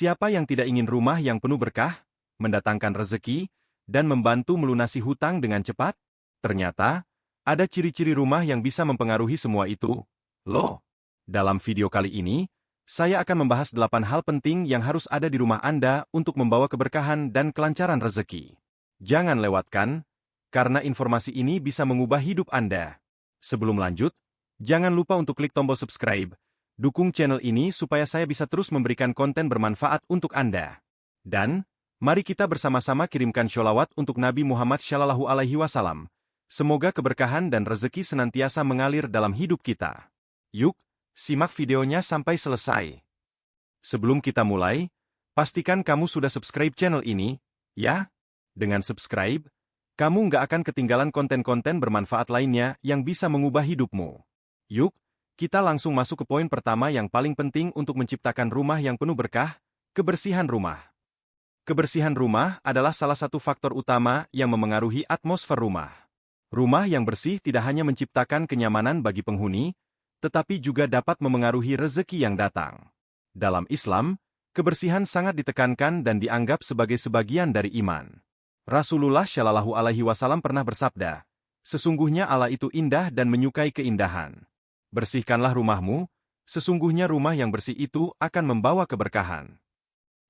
Siapa yang tidak ingin rumah yang penuh berkah, mendatangkan rezeki, dan membantu melunasi hutang dengan cepat? Ternyata, ada ciri-ciri rumah yang bisa mempengaruhi semua itu. Loh, dalam video kali ini, saya akan membahas 8 hal penting yang harus ada di rumah Anda untuk membawa keberkahan dan kelancaran rezeki. Jangan lewatkan, karena informasi ini bisa mengubah hidup Anda. Sebelum lanjut, jangan lupa untuk klik tombol subscribe. Dukung channel ini supaya saya bisa terus memberikan konten bermanfaat untuk Anda. Dan, mari kita bersama-sama kirimkan sholawat untuk Nabi Muhammad SAW. Semoga keberkahan dan rezeki senantiasa mengalir dalam hidup kita. Yuk, simak videonya sampai selesai. Sebelum kita mulai, pastikan kamu sudah subscribe channel ini, ya? Dengan subscribe, kamu nggak akan ketinggalan konten-konten bermanfaat lainnya yang bisa mengubah hidupmu. Yuk, kita langsung masuk ke poin pertama yang paling penting untuk menciptakan rumah yang penuh berkah, kebersihan rumah. Kebersihan rumah adalah salah satu faktor utama yang memengaruhi atmosfer rumah. Rumah yang bersih tidak hanya menciptakan kenyamanan bagi penghuni, tetapi juga dapat memengaruhi rezeki yang datang. Dalam Islam, kebersihan sangat ditekankan dan dianggap sebagai sebagian dari iman. Rasulullah Shallallahu Alaihi Wasallam pernah bersabda, "Sesungguhnya Allah itu indah dan menyukai keindahan. Bersihkanlah rumahmu, sesungguhnya rumah yang bersih itu akan membawa keberkahan."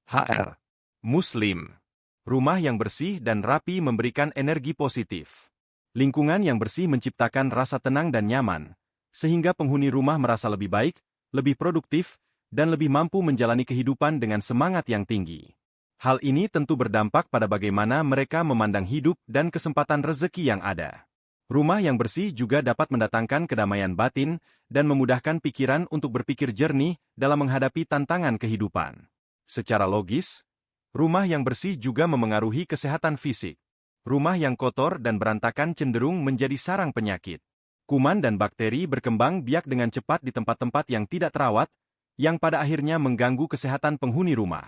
HR. Muslim. Rumah yang bersih dan rapi memberikan energi positif. Lingkungan yang bersih menciptakan rasa tenang dan nyaman, sehingga penghuni rumah merasa lebih baik, lebih produktif, dan lebih mampu menjalani kehidupan dengan semangat yang tinggi. Hal ini tentu berdampak pada bagaimana mereka memandang hidup dan kesempatan rezeki yang ada. Rumah yang bersih juga dapat mendatangkan kedamaian batin dan memudahkan pikiran untuk berpikir jernih dalam menghadapi tantangan kehidupan. Secara logis, rumah yang bersih juga memengaruhi kesehatan fisik. Rumah yang kotor dan berantakan cenderung menjadi sarang penyakit. Kuman dan bakteri berkembang biak dengan cepat di tempat-tempat yang tidak terawat, yang pada akhirnya mengganggu kesehatan penghuni rumah.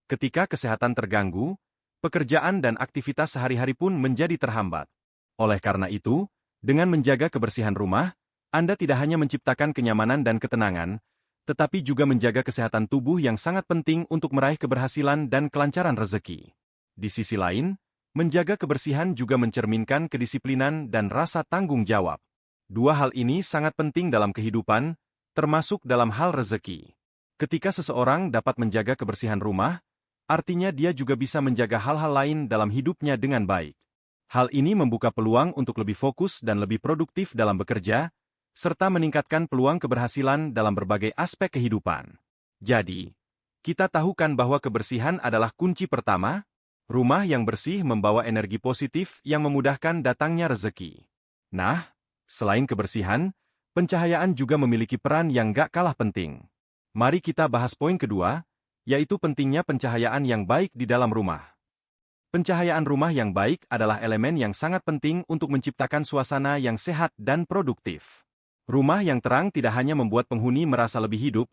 Ketika kesehatan terganggu, pekerjaan dan aktivitas sehari-hari pun menjadi terhambat. Oleh karena itu, dengan menjaga kebersihan rumah, Anda tidak hanya menciptakan kenyamanan dan ketenangan, tetapi juga menjaga kesehatan tubuh yang sangat penting untuk meraih keberhasilan dan kelancaran rezeki. Di sisi lain, menjaga kebersihan juga mencerminkan kedisiplinan dan rasa tanggung jawab. Dua hal ini sangat penting dalam kehidupan, termasuk dalam hal rezeki. Ketika seseorang dapat menjaga kebersihan rumah, artinya dia juga bisa menjaga hal-hal lain dalam hidupnya dengan baik. Hal ini membuka peluang untuk lebih fokus dan lebih produktif dalam bekerja, serta meningkatkan peluang keberhasilan dalam berbagai aspek kehidupan. Jadi, kita tahukan bahwa kebersihan adalah kunci pertama. Rumah yang bersih membawa energi positif yang memudahkan datangnya rezeki. Nah, selain kebersihan, pencahayaan juga memiliki peran yang gak kalah penting. Mari kita bahas poin kedua, yaitu pentingnya pencahayaan yang baik di dalam rumah. Pencahayaan rumah yang baik adalah elemen yang sangat penting untuk menciptakan suasana yang sehat dan produktif. Rumah yang terang tidak hanya membuat penghuni merasa lebih hidup,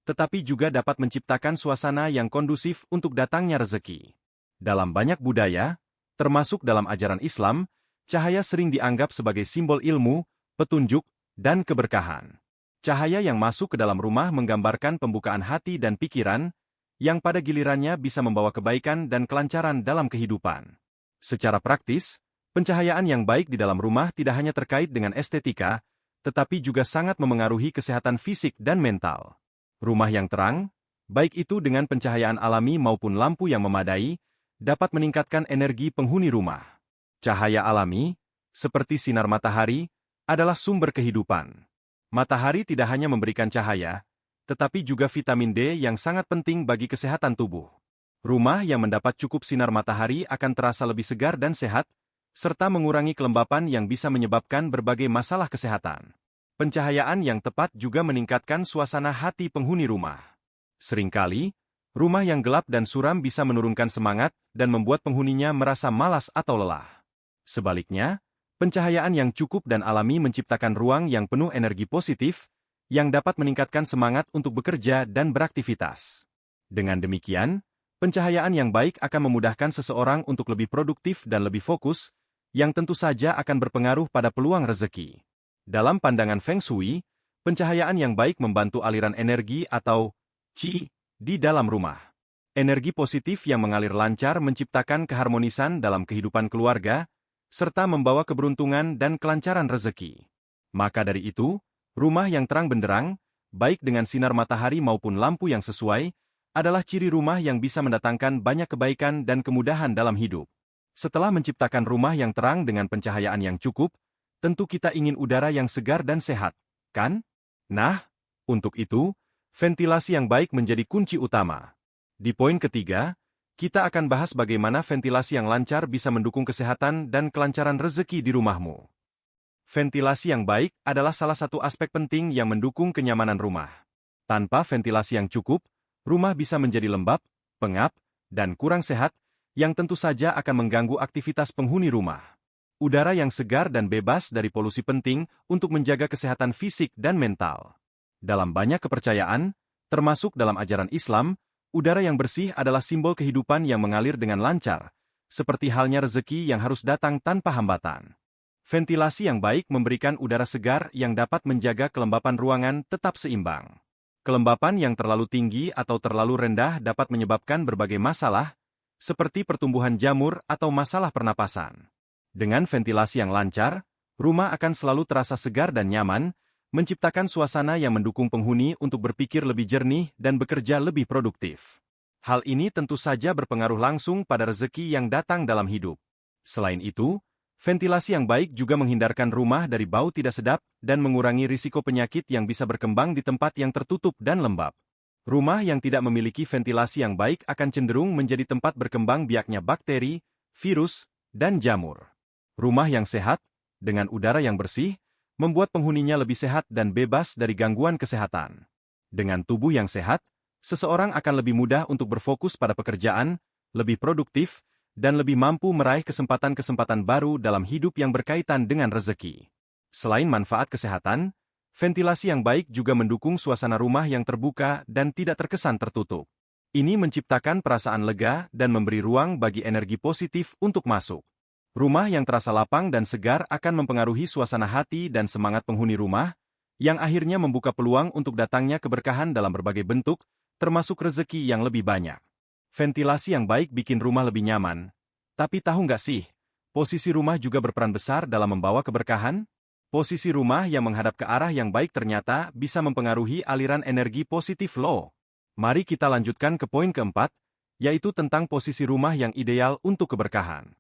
tetapi juga dapat menciptakan suasana yang kondusif untuk datangnya rezeki. Dalam banyak budaya, termasuk dalam ajaran Islam, cahaya sering dianggap sebagai simbol ilmu, petunjuk, dan keberkahan. Cahaya yang masuk ke dalam rumah menggambarkan pembukaan hati dan pikiran, yang pada gilirannya bisa membawa kebaikan dan kelancaran dalam kehidupan. Secara praktis, pencahayaan yang baik di dalam rumah tidak hanya terkait dengan estetika, tetapi juga sangat memengaruhi kesehatan fisik dan mental. Rumah yang terang, baik itu dengan pencahayaan alami maupun lampu yang memadai, dapat meningkatkan energi penghuni rumah. Cahaya alami, seperti sinar matahari, adalah sumber kehidupan. Matahari tidak hanya memberikan cahaya, tetapi juga vitamin D yang sangat penting bagi kesehatan tubuh. Rumah yang mendapat cukup sinar matahari akan terasa lebih segar dan sehat, serta mengurangi kelembapan yang bisa menyebabkan berbagai masalah kesehatan. Pencahayaan yang tepat juga meningkatkan suasana hati penghuni rumah. Seringkali, rumah yang gelap dan suram bisa menurunkan semangat dan membuat penghuninya merasa malas atau lelah. Sebaliknya, pencahayaan yang cukup dan alami menciptakan ruang yang penuh energi positif, yang dapat meningkatkan semangat untuk bekerja dan beraktivitas. Dengan demikian, pencahayaan yang baik akan memudahkan seseorang untuk lebih produktif dan lebih fokus, yang tentu saja akan berpengaruh pada peluang rezeki. Dalam pandangan Feng Shui, pencahayaan yang baik membantu aliran energi atau Qi di dalam rumah. Energi positif yang mengalir lancar menciptakan keharmonisan dalam kehidupan keluarga, serta membawa keberuntungan dan kelancaran rezeki. Maka dari itu, rumah yang terang benderang, baik dengan sinar matahari maupun lampu yang sesuai, adalah ciri rumah yang bisa mendatangkan banyak kebaikan dan kemudahan dalam hidup. Setelah menciptakan rumah yang terang dengan pencahayaan yang cukup, tentu kita ingin udara yang segar dan sehat, kan? Nah, untuk itu, ventilasi yang baik menjadi kunci utama. Di poin ketiga, kita akan bahas bagaimana ventilasi yang lancar bisa mendukung kesehatan dan kelancaran rezeki di rumahmu. Ventilasi yang baik adalah salah satu aspek penting yang mendukung kenyamanan rumah. Tanpa ventilasi yang cukup, rumah bisa menjadi lembab, pengap, dan kurang sehat, yang tentu saja akan mengganggu aktivitas penghuni rumah. Udara yang segar dan bebas dari polusi penting untuk menjaga kesehatan fisik dan mental. Dalam banyak kepercayaan, termasuk dalam ajaran Islam, udara yang bersih adalah simbol kehidupan yang mengalir dengan lancar, seperti halnya rezeki yang harus datang tanpa hambatan. Ventilasi yang baik memberikan udara segar yang dapat menjaga kelembapan ruangan tetap seimbang. Kelembapan yang terlalu tinggi atau terlalu rendah dapat menyebabkan berbagai masalah, seperti pertumbuhan jamur atau masalah pernapasan. Dengan ventilasi yang lancar, rumah akan selalu terasa segar dan nyaman, menciptakan suasana yang mendukung penghuni untuk berpikir lebih jernih dan bekerja lebih produktif. Hal ini tentu saja berpengaruh langsung pada rezeki yang datang dalam hidup. Selain itu, ventilasi yang baik juga menghindarkan rumah dari bau tidak sedap dan mengurangi risiko penyakit yang bisa berkembang di tempat yang tertutup dan lembab. Rumah yang tidak memiliki ventilasi yang baik akan cenderung menjadi tempat berkembang biaknya bakteri, virus, dan jamur. Rumah yang sehat, dengan udara yang bersih, membuat penghuninya lebih sehat dan bebas dari gangguan kesehatan. Dengan tubuh yang sehat, seseorang akan lebih mudah untuk berfokus pada pekerjaan, lebih produktif, dan lebih mampu meraih kesempatan-kesempatan baru dalam hidup yang berkaitan dengan rezeki. Selain manfaat kesehatan, ventilasi yang baik juga mendukung suasana rumah yang terbuka dan tidak terkesan tertutup. Ini menciptakan perasaan lega dan memberi ruang bagi energi positif untuk masuk. Rumah yang terasa lapang dan segar akan mempengaruhi suasana hati dan semangat penghuni rumah, yang akhirnya membuka peluang untuk datangnya keberkahan dalam berbagai bentuk, termasuk rezeki yang lebih banyak. Ventilasi yang baik bikin rumah lebih nyaman. Tapi tahu nggak sih, posisi rumah juga berperan besar dalam membawa keberkahan? Posisi rumah yang menghadap ke arah yang baik ternyata bisa mempengaruhi aliran energi positif loh. Mari kita lanjutkan ke poin keempat, yaitu tentang posisi rumah yang ideal untuk keberkahan.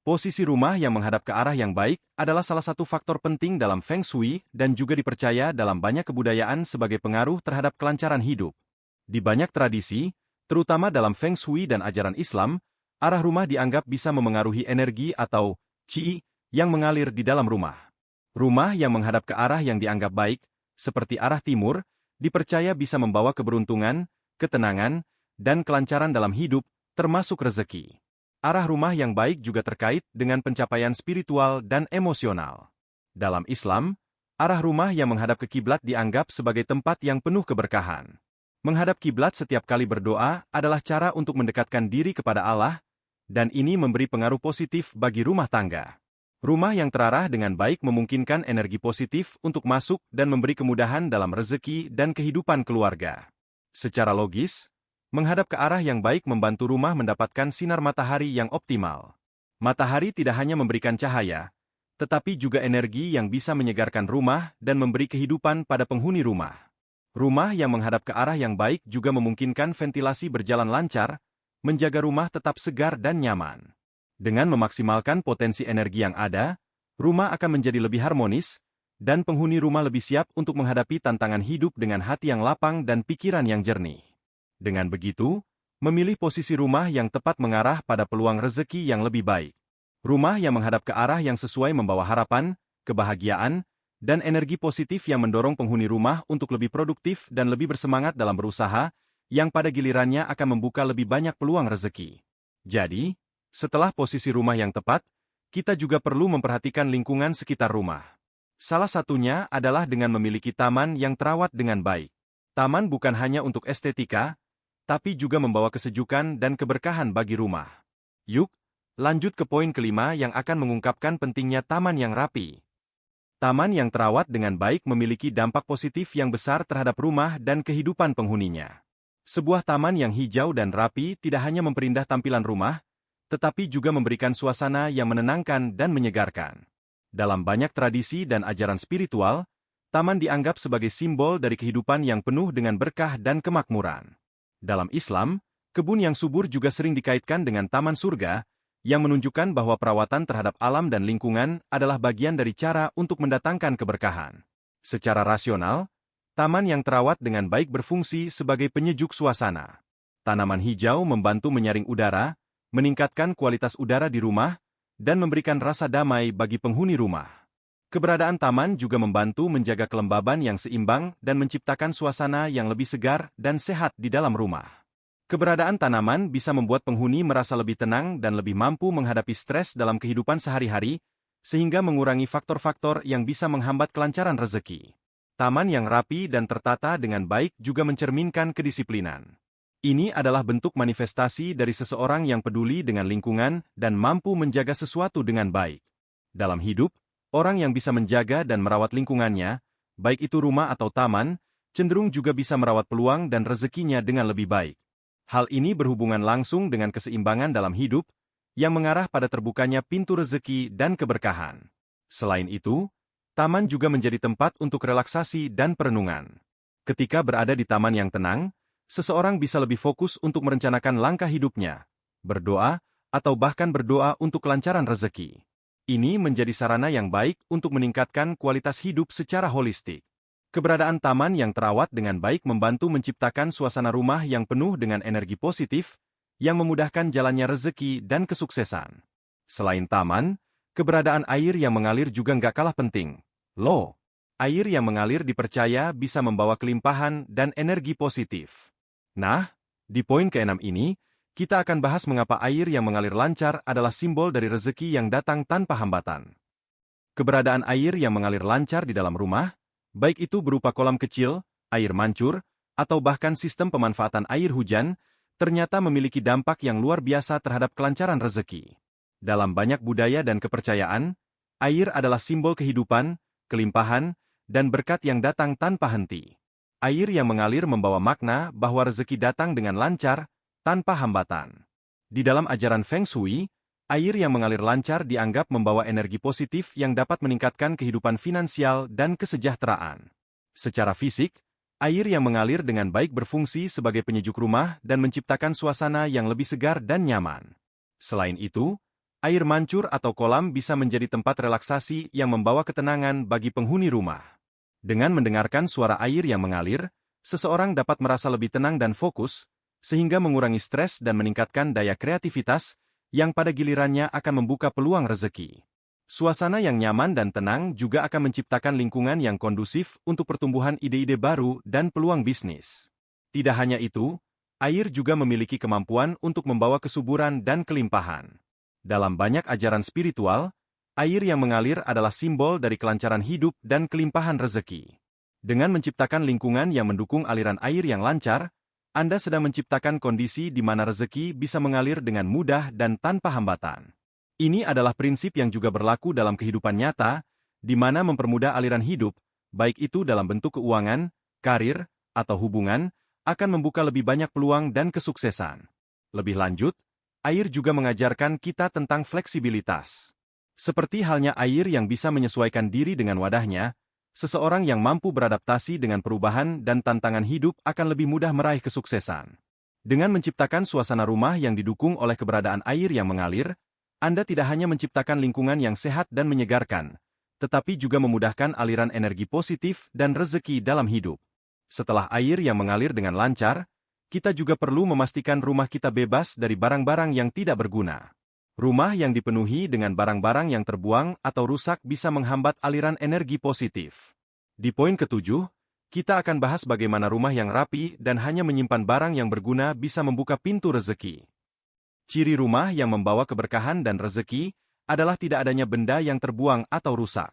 Posisi rumah yang menghadap ke arah yang baik adalah salah satu faktor penting dalam Feng Shui dan juga dipercaya dalam banyak kebudayaan sebagai pengaruh terhadap kelancaran hidup. Di banyak tradisi, terutama dalam Feng Shui dan ajaran Islam, arah rumah dianggap bisa memengaruhi energi atau qi yang mengalir di dalam rumah. Rumah yang menghadap ke arah yang dianggap baik, seperti arah timur, dipercaya bisa membawa keberuntungan, ketenangan, dan kelancaran dalam hidup, termasuk rezeki. Arah rumah yang baik juga terkait dengan pencapaian spiritual dan emosional. Dalam Islam, arah rumah yang menghadap ke kiblat dianggap sebagai tempat yang penuh keberkahan. Menghadap kiblat setiap kali berdoa adalah cara untuk mendekatkan diri kepada Allah, dan ini memberi pengaruh positif bagi rumah tangga. Rumah yang terarah dengan baik memungkinkan energi positif untuk masuk dan memberi kemudahan dalam rezeki dan kehidupan keluarga. Secara logis, menghadap ke arah yang baik membantu rumah mendapatkan sinar matahari yang optimal. Matahari tidak hanya memberikan cahaya, tetapi juga energi yang bisa menyegarkan rumah dan memberi kehidupan pada penghuni rumah. Rumah yang menghadap ke arah yang baik juga memungkinkan ventilasi berjalan lancar, menjaga rumah tetap segar dan nyaman. Dengan memaksimalkan potensi energi yang ada, rumah akan menjadi lebih harmonis, dan penghuni rumah lebih siap untuk menghadapi tantangan hidup dengan hati yang lapang dan pikiran yang jernih. Dengan begitu, memilih posisi rumah yang tepat mengarah pada peluang rezeki yang lebih baik. Rumah yang menghadap ke arah yang sesuai membawa harapan, kebahagiaan, dan energi positif yang mendorong penghuni rumah untuk lebih produktif dan lebih bersemangat dalam berusaha, yang pada gilirannya akan membuka lebih banyak peluang rezeki. Jadi, setelah posisi rumah yang tepat, kita juga perlu memperhatikan lingkungan sekitar rumah. Salah satunya adalah dengan memiliki taman yang terawat dengan baik. Taman bukan hanya untuk estetika, tapi juga membawa kesejukan dan keberkahan bagi rumah. Yuk, lanjut ke poin kelima yang akan mengungkapkan pentingnya taman yang rapi. Taman yang terawat dengan baik memiliki dampak positif yang besar terhadap rumah dan kehidupan penghuninya. Sebuah taman yang hijau dan rapi tidak hanya memperindah tampilan rumah, tetapi juga memberikan suasana yang menenangkan dan menyegarkan. Dalam banyak tradisi dan ajaran spiritual, taman dianggap sebagai simbol dari kehidupan yang penuh dengan berkah dan kemakmuran. Dalam Islam, kebun yang subur juga sering dikaitkan dengan taman surga, yang menunjukkan bahwa perawatan terhadap alam dan lingkungan adalah bagian dari cara untuk mendatangkan keberkahan. Secara rasional, taman yang terawat dengan baik berfungsi sebagai penyejuk suasana. Tanaman hijau membantu menyaring udara, meningkatkan kualitas udara di rumah, dan memberikan rasa damai bagi penghuni rumah. Keberadaan taman juga membantu menjaga kelembaban yang seimbang dan menciptakan suasana yang lebih segar dan sehat di dalam rumah. Keberadaan tanaman bisa membuat penghuni merasa lebih tenang dan lebih mampu menghadapi stres dalam kehidupan sehari-hari, sehingga mengurangi faktor-faktor yang bisa menghambat kelancaran rezeki. Taman yang rapi dan tertata dengan baik juga mencerminkan kedisiplinan. Ini adalah bentuk manifestasi dari seseorang yang peduli dengan lingkungan dan mampu menjaga sesuatu dengan baik. Dalam hidup, orang yang bisa menjaga dan merawat lingkungannya, baik itu rumah atau taman, cenderung juga bisa merawat peluang dan rezekinya dengan lebih baik. Hal ini berhubungan langsung dengan keseimbangan dalam hidup, yang mengarah pada terbukanya pintu rezeki dan keberkahan. Selain itu, taman juga menjadi tempat untuk relaksasi dan perenungan. Ketika berada di taman yang tenang, seseorang bisa lebih fokus untuk merencanakan langkah hidupnya, berdoa, atau bahkan berdoa untuk kelancaran rezeki. Ini menjadi sarana yang baik untuk meningkatkan kualitas hidup secara holistik. Keberadaan taman yang terawat dengan baik membantu menciptakan suasana rumah yang penuh dengan energi positif, yang memudahkan jalannya rezeki dan kesuksesan. Selain taman, keberadaan air yang mengalir juga nggak kalah penting. Loh, air yang mengalir dipercaya bisa membawa kelimpahan dan energi positif. Nah, di poin ke-6 ini, kita akan bahas mengapa air yang mengalir lancar adalah simbol dari rezeki yang datang tanpa hambatan. Keberadaan air yang mengalir lancar di dalam rumah, baik itu berupa kolam kecil, air mancur, atau bahkan sistem pemanfaatan air hujan, ternyata memiliki dampak yang luar biasa terhadap kelancaran rezeki. Dalam banyak budaya dan kepercayaan, air adalah simbol kehidupan, kelimpahan, dan berkat yang datang tanpa henti. Air yang mengalir membawa makna bahwa rezeki datang dengan lancar, tanpa hambatan. Di dalam ajaran Feng Shui, air yang mengalir lancar dianggap membawa energi positif yang dapat meningkatkan kehidupan finansial dan kesejahteraan. Secara fisik, air yang mengalir dengan baik berfungsi sebagai penyejuk rumah dan menciptakan suasana yang lebih segar dan nyaman. Selain itu, air mancur atau kolam bisa menjadi tempat relaksasi yang membawa ketenangan bagi penghuni rumah. Dengan mendengarkan suara air yang mengalir, seseorang dapat merasa lebih tenang dan fokus, sehingga mengurangi stres dan meningkatkan daya kreativitas, yang pada gilirannya akan membuka peluang rezeki. Suasana yang nyaman dan tenang juga akan menciptakan lingkungan yang kondusif untuk pertumbuhan ide-ide baru dan peluang bisnis. Tidak hanya itu, air juga memiliki kemampuan untuk membawa kesuburan dan kelimpahan. Dalam banyak ajaran spiritual, air yang mengalir adalah simbol dari kelancaran hidup dan kelimpahan rezeki. Dengan menciptakan lingkungan yang mendukung aliran air yang lancar, Anda sedang menciptakan kondisi di mana rezeki bisa mengalir dengan mudah dan tanpa hambatan. Ini adalah prinsip yang juga berlaku dalam kehidupan nyata, di mana mempermudah aliran hidup, baik itu dalam bentuk keuangan, karir, atau hubungan, akan membuka lebih banyak peluang dan kesuksesan. Lebih lanjut, air juga mengajarkan kita tentang fleksibilitas. Seperti halnya air yang bisa menyesuaikan diri dengan wadahnya, seseorang yang mampu beradaptasi dengan perubahan dan tantangan hidup akan lebih mudah meraih kesuksesan. Dengan menciptakan suasana rumah yang didukung oleh keberadaan air yang mengalir, Anda tidak hanya menciptakan lingkungan yang sehat dan menyegarkan, tetapi juga memudahkan aliran energi positif dan rezeki dalam hidup. Setelah air yang mengalir dengan lancar, kita juga perlu memastikan rumah kita bebas dari barang-barang yang tidak berguna. Rumah yang dipenuhi dengan barang-barang yang terbuang atau rusak bisa menghambat aliran energi positif. Di poin ke-7, kita akan bahas bagaimana rumah yang rapi dan hanya menyimpan barang yang berguna bisa membuka pintu rezeki. Ciri rumah yang membawa keberkahan dan rezeki adalah tidak adanya benda yang terbuang atau rusak.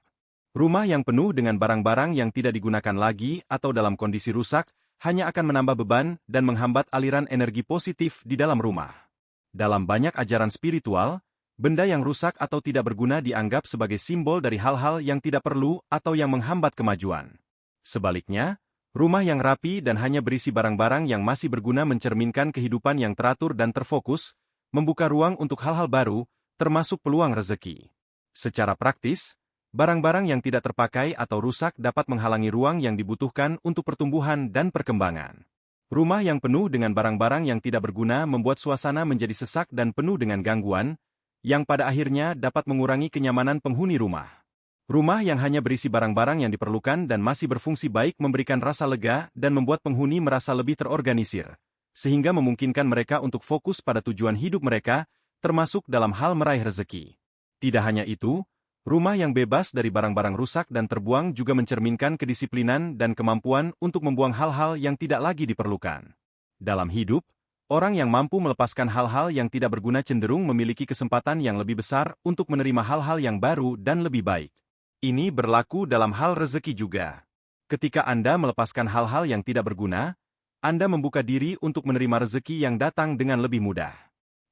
Rumah yang penuh dengan barang-barang yang tidak digunakan lagi atau dalam kondisi rusak hanya akan menambah beban dan menghambat aliran energi positif di dalam rumah. Dalam banyak ajaran spiritual, benda yang rusak atau tidak berguna dianggap sebagai simbol dari hal-hal yang tidak perlu atau yang menghambat kemajuan. Sebaliknya, Rumah yang rapi dan hanya berisi barang-barang yang masih berguna mencerminkan kehidupan yang teratur dan terfokus, membuka ruang untuk hal-hal baru, termasuk peluang rezeki. Secara praktis, barang-barang yang tidak terpakai atau rusak dapat menghalangi ruang yang dibutuhkan untuk pertumbuhan dan perkembangan. Rumah yang penuh dengan barang-barang yang tidak berguna membuat suasana menjadi sesak dan penuh dengan gangguan, yang pada akhirnya dapat mengurangi kenyamanan penghuni rumah. Rumah yang hanya berisi barang-barang yang diperlukan dan masih berfungsi baik memberikan rasa lega dan membuat penghuni merasa lebih terorganisir, sehingga memungkinkan mereka untuk fokus pada tujuan hidup mereka, termasuk dalam hal meraih rezeki. Tidak hanya itu, rumah yang bebas dari barang-barang rusak dan terbuang juga mencerminkan kedisiplinan dan kemampuan untuk membuang hal-hal yang tidak lagi diperlukan. Dalam hidup, orang yang mampu melepaskan hal-hal yang tidak berguna cenderung memiliki kesempatan yang lebih besar untuk menerima hal-hal yang baru dan lebih baik. Ini berlaku dalam hal rezeki juga. Ketika Anda melepaskan hal-hal yang tidak berguna, Anda membuka diri untuk menerima rezeki yang datang dengan lebih mudah.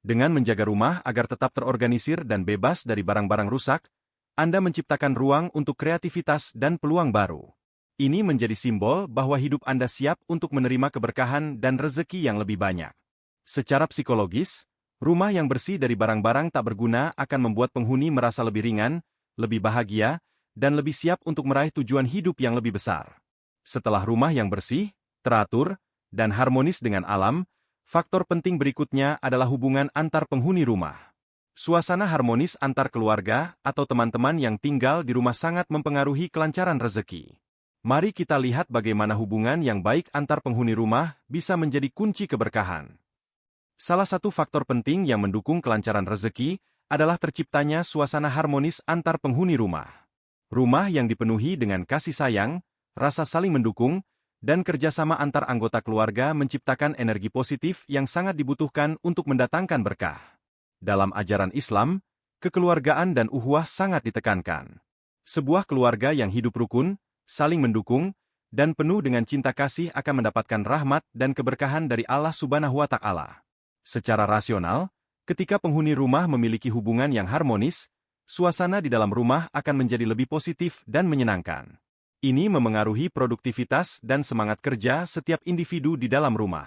Dengan menjaga rumah agar tetap terorganisir dan bebas dari barang-barang rusak, Anda menciptakan ruang untuk kreativitas dan peluang baru. Ini menjadi simbol bahwa hidup Anda siap untuk menerima keberkahan dan rezeki yang lebih banyak. Secara psikologis, rumah yang bersih dari barang-barang tak berguna akan membuat penghuni merasa lebih ringan, lebih bahagia, dan lebih siap untuk meraih tujuan hidup yang lebih besar. Setelah rumah yang bersih, teratur, dan harmonis dengan alam, faktor penting berikutnya adalah hubungan antar penghuni rumah. Suasana harmonis antar keluarga atau teman-teman yang tinggal di rumah sangat mempengaruhi kelancaran rezeki. Mari kita lihat bagaimana hubungan yang baik antar penghuni rumah bisa menjadi kunci keberkahan. Salah satu faktor penting yang mendukung kelancaran rezeki adalah terciptanya suasana harmonis antar penghuni rumah. Rumah yang dipenuhi dengan kasih sayang, rasa saling mendukung, dan kerjasama antar anggota keluarga menciptakan energi positif yang sangat dibutuhkan untuk mendatangkan berkah. Dalam ajaran Islam, kekeluargaan dan ukhuwah sangat ditekankan. Sebuah keluarga yang hidup rukun, saling mendukung, dan penuh dengan cinta kasih akan mendapatkan rahmat dan keberkahan dari Allah Subhanahu wa Ta'ala. Secara rasional, ketika penghuni rumah memiliki hubungan yang harmonis, suasana di dalam rumah akan menjadi lebih positif dan menyenangkan. Ini memengaruhi produktivitas dan semangat kerja setiap individu di dalam rumah.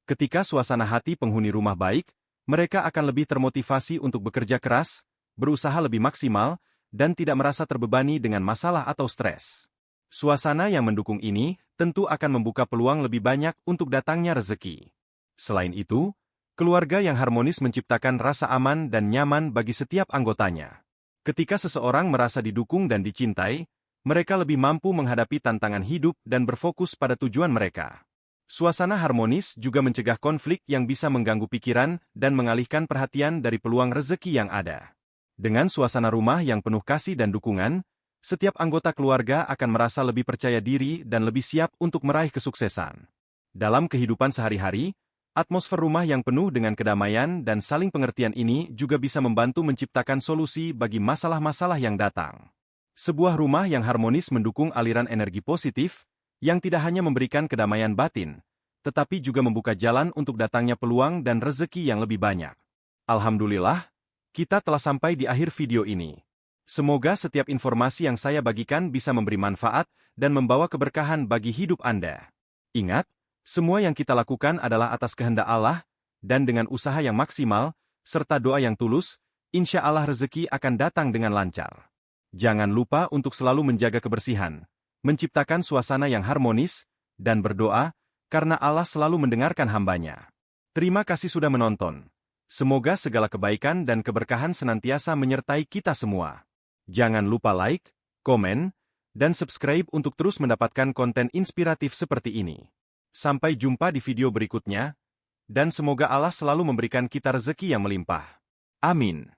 Ketika suasana hati penghuni rumah baik, mereka akan lebih termotivasi untuk bekerja keras, berusaha lebih maksimal, dan tidak merasa terbebani dengan masalah atau stres. Suasana yang mendukung ini tentu akan membuka peluang lebih banyak untuk datangnya rezeki. Selain itu, keluarga yang harmonis menciptakan rasa aman dan nyaman bagi setiap anggotanya. Ketika seseorang merasa didukung dan dicintai, mereka lebih mampu menghadapi tantangan hidup dan berfokus pada tujuan mereka. Suasana harmonis juga mencegah konflik yang bisa mengganggu pikiran dan mengalihkan perhatian dari peluang rezeki yang ada. Dengan suasana rumah yang penuh kasih dan dukungan, setiap anggota keluarga akan merasa lebih percaya diri dan lebih siap untuk meraih kesuksesan. Dalam kehidupan sehari-hari, atmosfer rumah yang penuh dengan kedamaian dan saling pengertian ini juga bisa membantu menciptakan solusi bagi masalah-masalah yang datang. Sebuah rumah yang harmonis mendukung aliran energi positif, yang tidak hanya memberikan kedamaian batin, tetapi juga membuka jalan untuk datangnya peluang dan rezeki yang lebih banyak. Alhamdulillah, kita telah sampai di akhir video ini. Semoga setiap informasi yang saya bagikan bisa memberi manfaat dan membawa keberkahan bagi hidup Anda. Ingat, semua yang kita lakukan adalah atas kehendak Allah, dan dengan usaha yang maksimal, serta doa yang tulus, insya Allah rezeki akan datang dengan lancar. Jangan lupa untuk selalu menjaga kebersihan, menciptakan suasana yang harmonis, dan berdoa, karena Allah selalu mendengarkan hamba-Nya. Terima kasih sudah menonton. Semoga segala kebaikan dan keberkahan senantiasa menyertai kita semua. Jangan lupa like, komen, dan subscribe untuk terus mendapatkan konten inspiratif seperti ini. Sampai jumpa di video berikutnya, dan semoga Allah selalu memberikan kita rezeki yang melimpah. Amin.